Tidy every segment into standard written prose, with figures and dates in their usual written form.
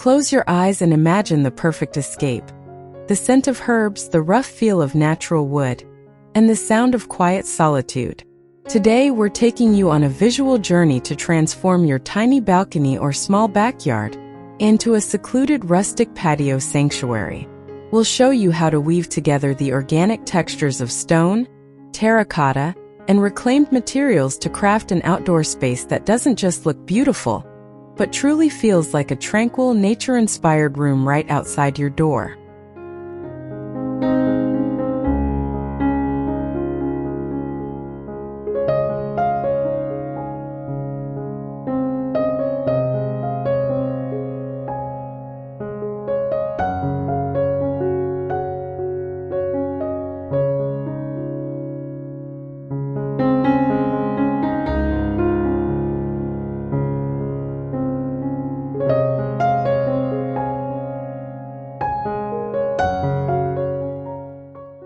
Close your eyes and imagine the perfect escape. The scent of herbs, the rough feel of natural wood, and the sound of quiet solitude. Today, we're taking you on a visual journey to transform your tiny balcony or small backyard into a secluded rustic patio sanctuary. We'll show you how to weave together the organic textures of stone, terracotta, and reclaimed materials to craft an outdoor space that doesn't just look beautiful, but truly feels like a tranquil, nature-inspired room right outside your door.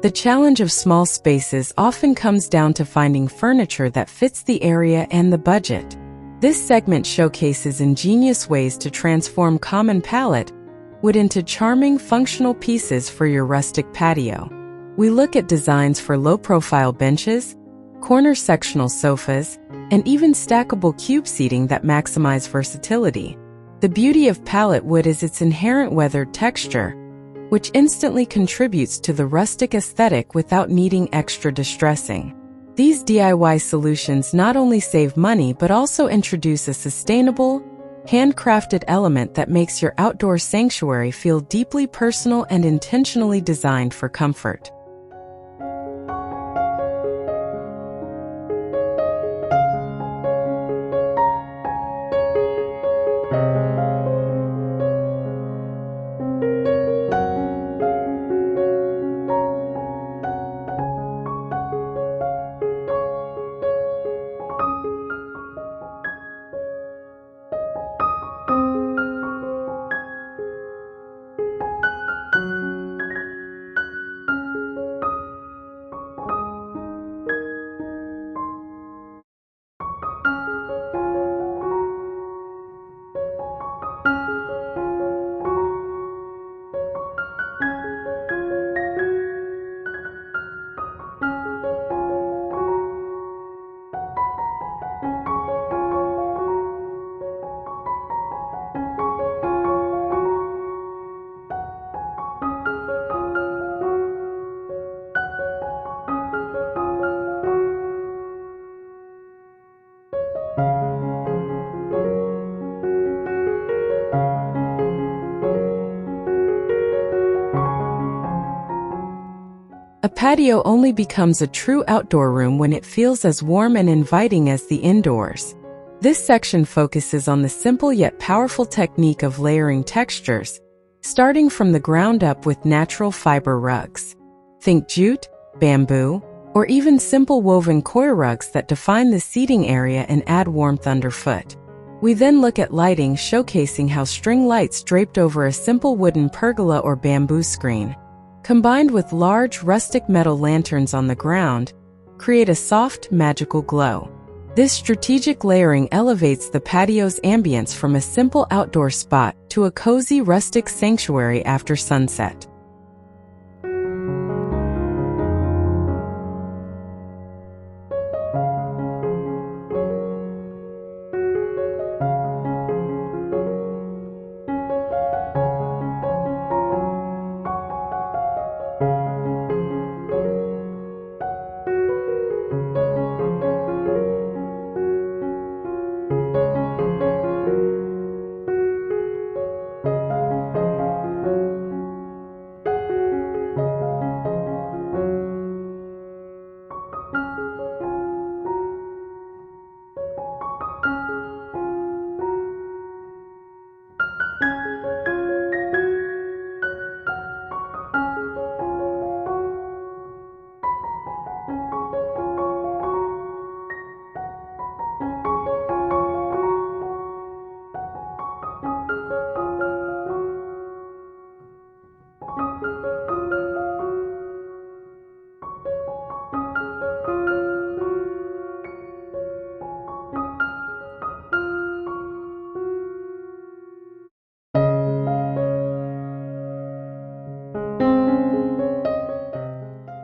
The challenge of small spaces often comes down to finding furniture that fits the area and the budget. This segment showcases ingenious ways to transform common pallet wood into charming, functional pieces for your rustic patio. We look at designs for low-profile benches, corner sectional sofas, and even stackable cube seating that maximize versatility. The beauty of pallet wood is its inherent weathered texture, which instantly contributes to the rustic aesthetic without needing extra distressing. These DIY solutions not only save money but also introduce a sustainable, handcrafted element that makes your outdoor sanctuary feel deeply personal and intentionally designed for comfort. A patio only becomes a true outdoor room when it feels as warm and inviting as the indoors. This section focuses on the simple yet powerful technique of layering textures, starting from the ground up with natural fiber rugs. Think jute, bamboo, or even simple woven coir rugs that define the seating area and add warmth underfoot. We then look at lighting, showcasing how string lights draped over a simple wooden pergola or bamboo screen, combined with large rustic metal lanterns on the ground, create a soft, magical glow. This strategic layering elevates the patio's ambience from a simple outdoor spot to a cozy rustic sanctuary after sunset.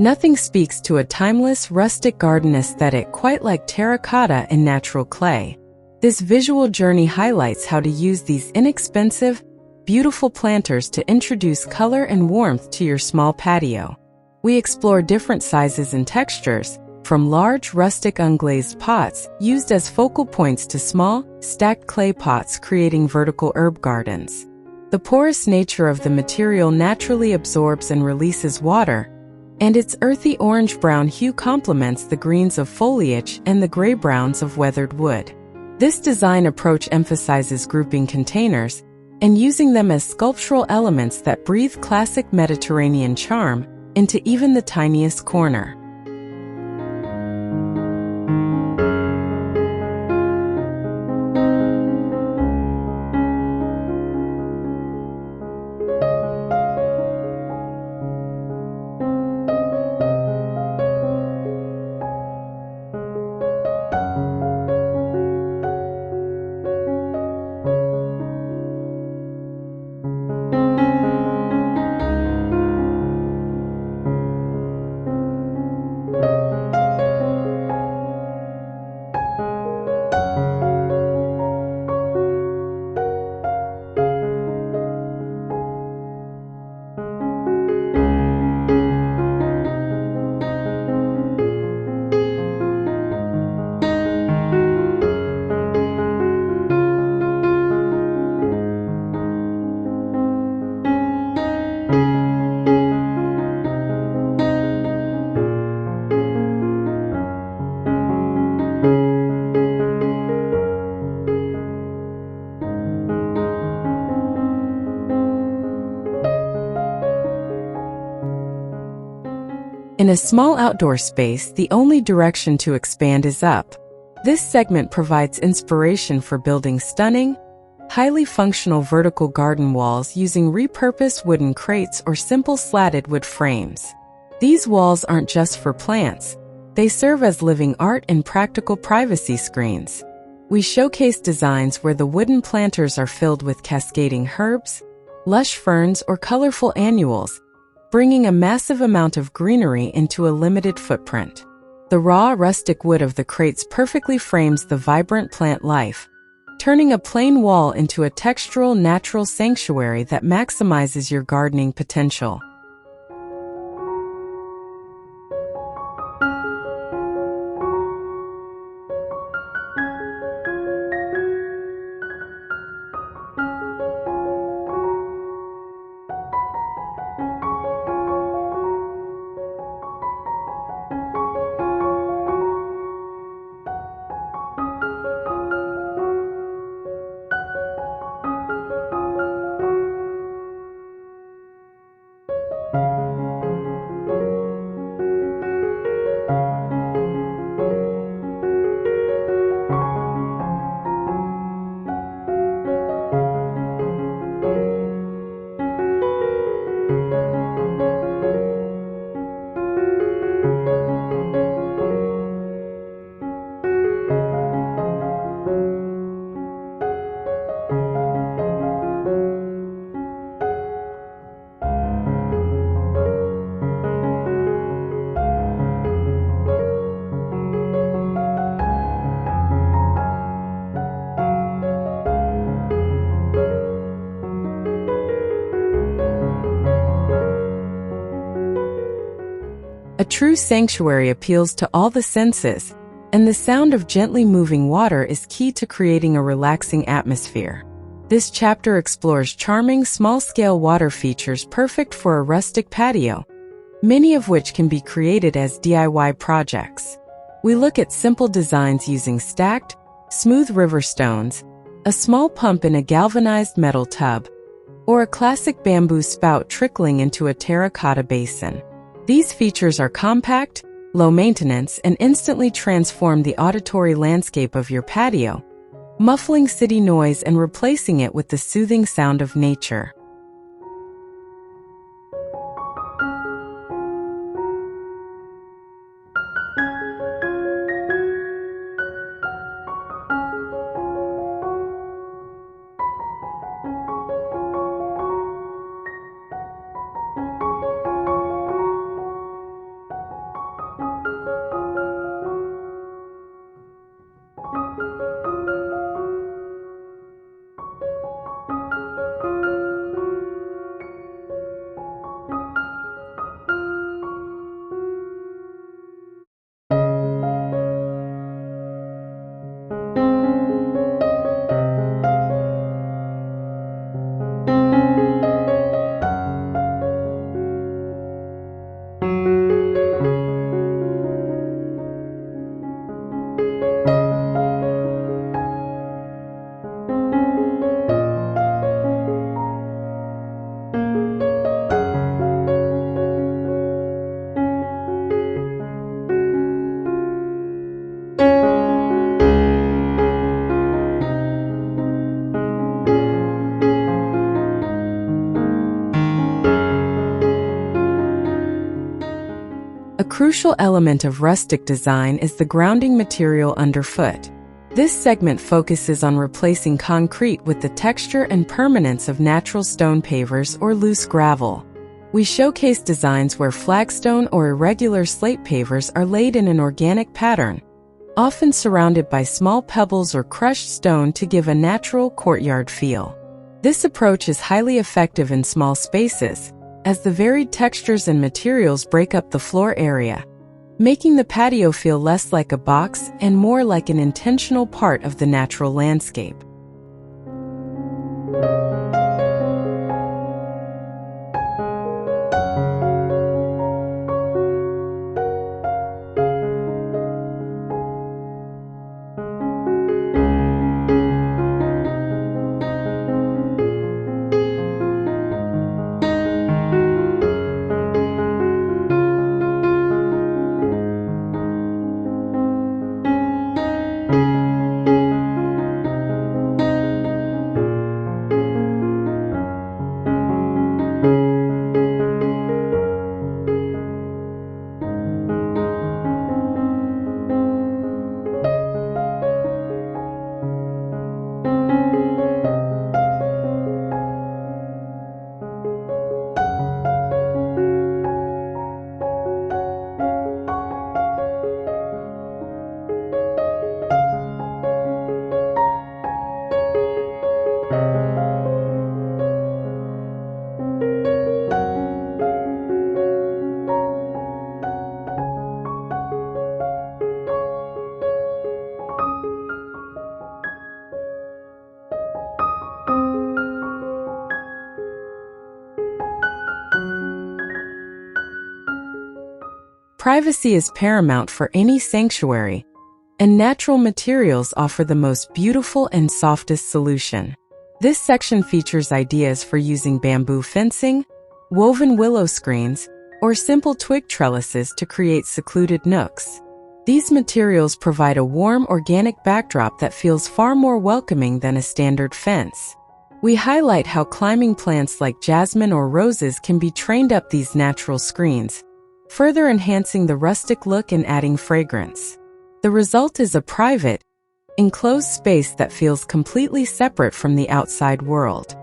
Nothing speaks to a timeless, rustic garden aesthetic quite like terracotta and natural clay. This visual journey highlights how to use these inexpensive, beautiful planters to introduce color and warmth to your small patio. We explore different sizes and textures, from large, rustic unglazed pots used as focal points to small, stacked clay pots creating vertical herb gardens. The porous nature of the material naturally absorbs and releases water, and its earthy orange-brown hue complements the greens of foliage and the gray-browns of weathered wood. This design approach emphasizes grouping containers and using them as sculptural elements that breathe classic Mediterranean charm into even the tiniest corner. In a small outdoor space, the only direction to expand is up. This segment provides inspiration for building stunning, highly functional vertical garden walls using repurposed wooden crates or simple slatted wood frames. These walls aren't just for plants. They serve as living art and practical privacy screens. We showcase designs where the wooden planters are filled with cascading herbs, lush ferns, or colorful annuals, bringing a massive amount of greenery into a limited footprint. The raw, rustic wood of the crates perfectly frames the vibrant plant life, turning a plain wall into a textural, natural sanctuary that maximizes your gardening potential. A true sanctuary appeals to all the senses, and the sound of gently moving water is key to creating a relaxing atmosphere. This chapter explores charming, small-scale water features perfect for a rustic patio, many of which can be created as DIY projects. We look at simple designs using stacked, smooth river stones, a small pump in a galvanized metal tub, or a classic bamboo spout trickling into a terracotta basin. These features are compact, low maintenance, and instantly transform the auditory landscape of your patio, muffling city noise and replacing it with the soothing sound of nature. crucial element of rustic design is the grounding material underfoot. This segment focuses on replacing concrete with the texture and permanence of natural stone pavers or loose gravel. We showcase designs where flagstone or irregular slate pavers are laid in an organic pattern, often surrounded by small pebbles or crushed stone to give a natural courtyard feel. This approach is highly effective in small spaces, as the varied textures and materials break up the floor area, making the patio feel less like a box and more like an intentional part of the natural landscape. Privacy is paramount for any sanctuary, and natural materials offer the most beautiful and softest solution. This section features ideas for using bamboo fencing, woven willow screens, or simple twig trellises to create secluded nooks. These materials provide a warm, organic backdrop that feels far more welcoming than a standard fence. We highlight how climbing plants like jasmine or roses can be trained up these natural screens, further enhancing the rustic look and adding fragrance. The result is a private, enclosed space that feels completely separate from the outside world.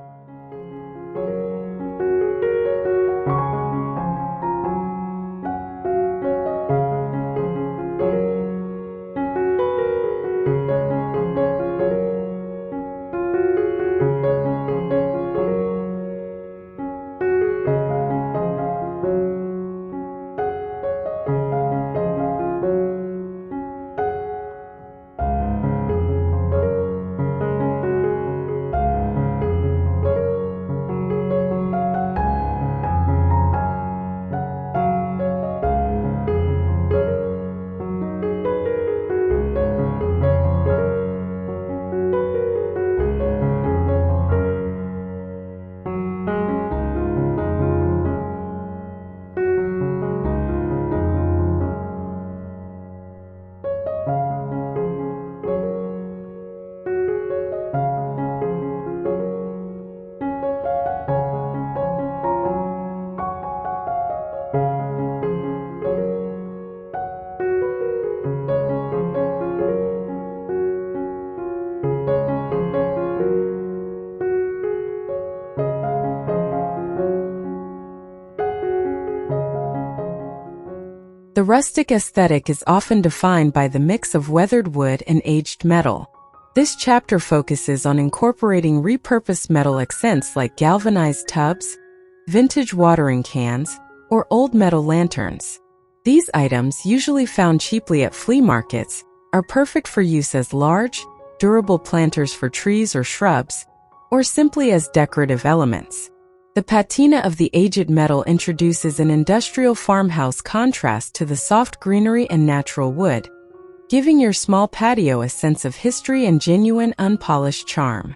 The rustic aesthetic is often defined by the mix of weathered wood and aged metal. This chapter focuses on incorporating repurposed metal accents like galvanized tubs, vintage watering cans, or old metal lanterns. These items, usually found cheaply at flea markets, are perfect for use as large, durable planters for trees or shrubs, or simply as decorative elements. The patina of the aged metal introduces an industrial farmhouse contrast to the soft greenery and natural wood, giving your small patio a sense of history and genuine unpolished charm.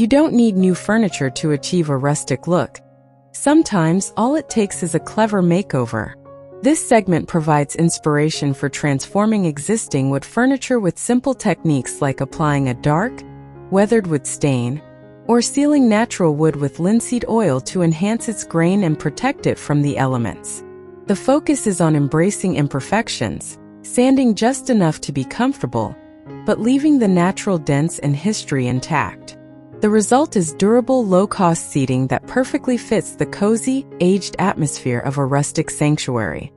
You don't need new furniture to achieve a rustic look. Sometimes all it takes is a clever makeover. This segment provides inspiration for transforming existing wood furniture with simple techniques like applying a dark, weathered wood stain, or sealing natural wood with linseed oil to enhance its grain and protect it from the elements. The focus is on embracing imperfections, sanding just enough to be comfortable, but leaving the natural dents and history intact. The result is durable, low-cost seating that perfectly fits the cozy, aged atmosphere of a rustic sanctuary.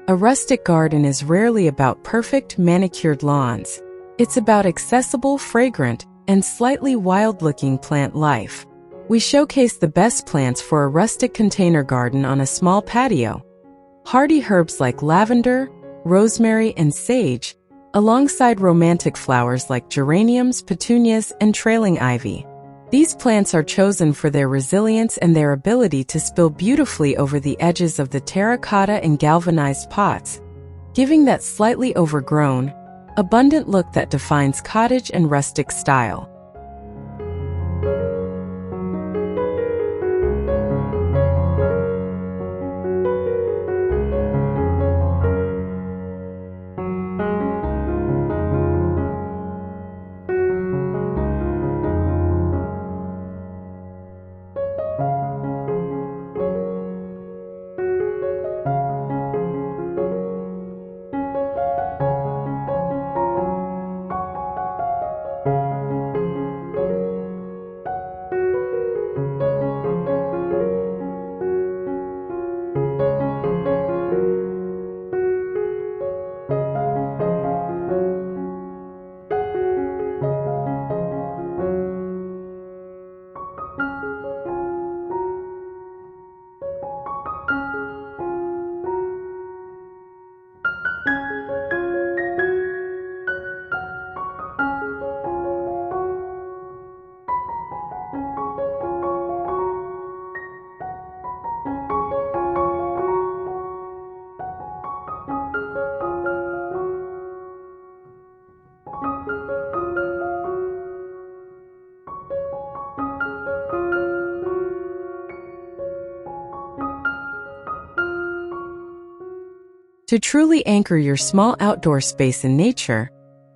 A rustic garden is rarely about perfect, manicured lawns. It's about accessible, fragrant, and slightly wild-looking plant life. We showcase the best plants for a rustic container garden on a small patio. Hardy herbs like lavender, rosemary, and sage, alongside romantic flowers like geraniums, petunias, and trailing ivy. These plants are chosen for their resilience and their ability to spill beautifully over the edges of the terracotta and galvanized pots, giving that slightly overgrown, abundant look that defines cottage and rustic style. To truly anchor your small outdoor space in nature,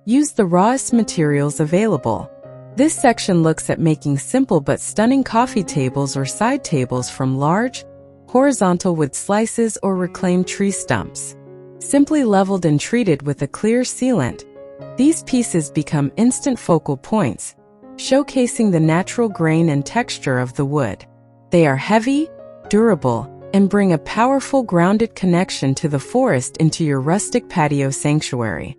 use the rawest materials available. This section looks at making simple but stunning coffee tables or side tables from large, horizontal wood slices or reclaimed tree stumps. Simply leveled and treated with a clear sealant, these pieces become instant focal points, showcasing the natural grain and texture of the wood. They are heavy, durable, and bring a powerful grounded connection to the forest into your rustic patio sanctuary.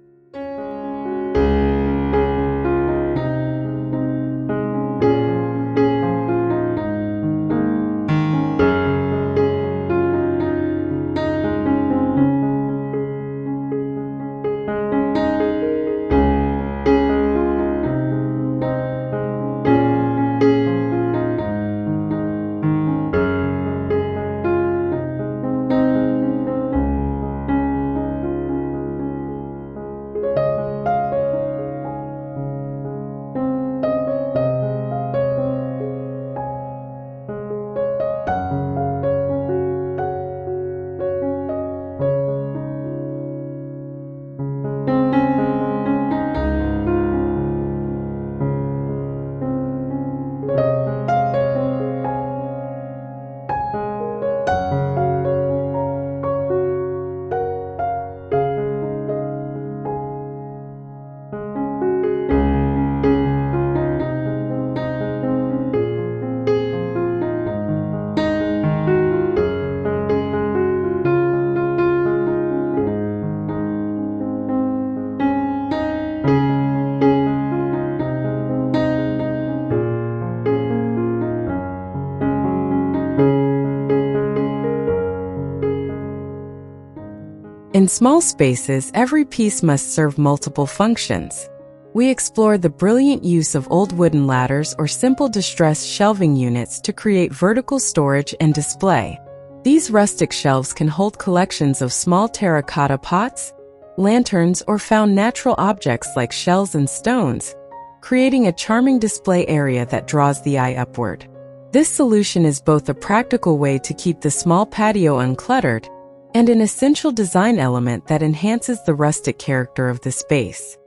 small spaces, every piece must serve multiple functions. We explore the brilliant use of old wooden ladders or simple distressed shelving units to create vertical storage and display. These rustic shelves can hold collections of small terracotta pots, lanterns, or found natural objects like shells and stones, creating a charming display area that draws the eye upward. This solution is both a practical way to keep the small patio uncluttered and an essential design element that enhances the rustic character of the space.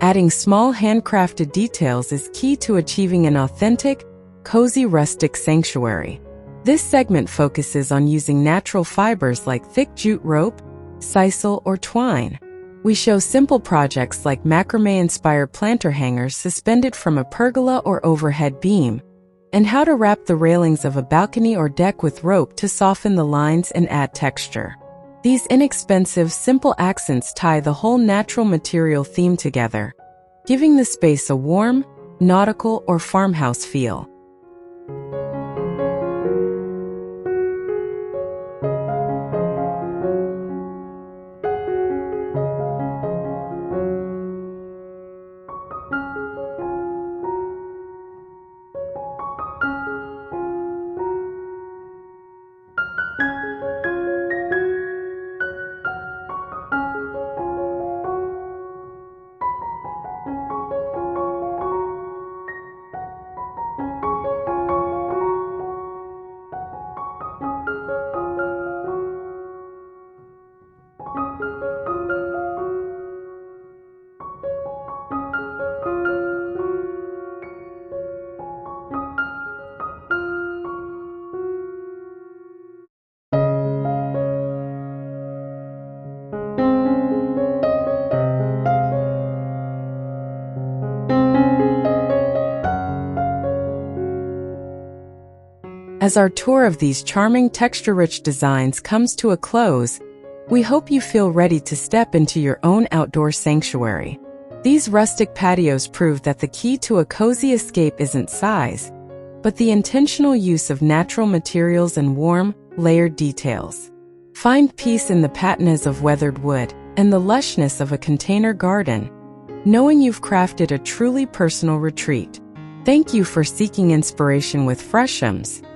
Adding small handcrafted details is key to achieving an authentic, cozy rustic sanctuary. This segment focuses on using natural fibers like thick jute rope, sisal, or twine. We show simple projects like macrame-inspired planter hangers suspended from a pergola or overhead beam, and how to wrap the railings of a balcony or deck with rope to soften the lines and add texture. These inexpensive, simple accents tie the whole natural material theme together, giving the space a warm, nautical, or farmhouse feel. As our tour of these charming texture-rich designs comes to a close, we hope you feel ready to step into your own outdoor sanctuary. These rustic patios prove that the key to a cozy escape isn't size, but the intentional use of natural materials and warm, layered details. Find peace in the patinas of weathered wood and the lushness of a container garden, knowing you've crafted a truly personal retreat. Thank you for seeking inspiration with Freshomz.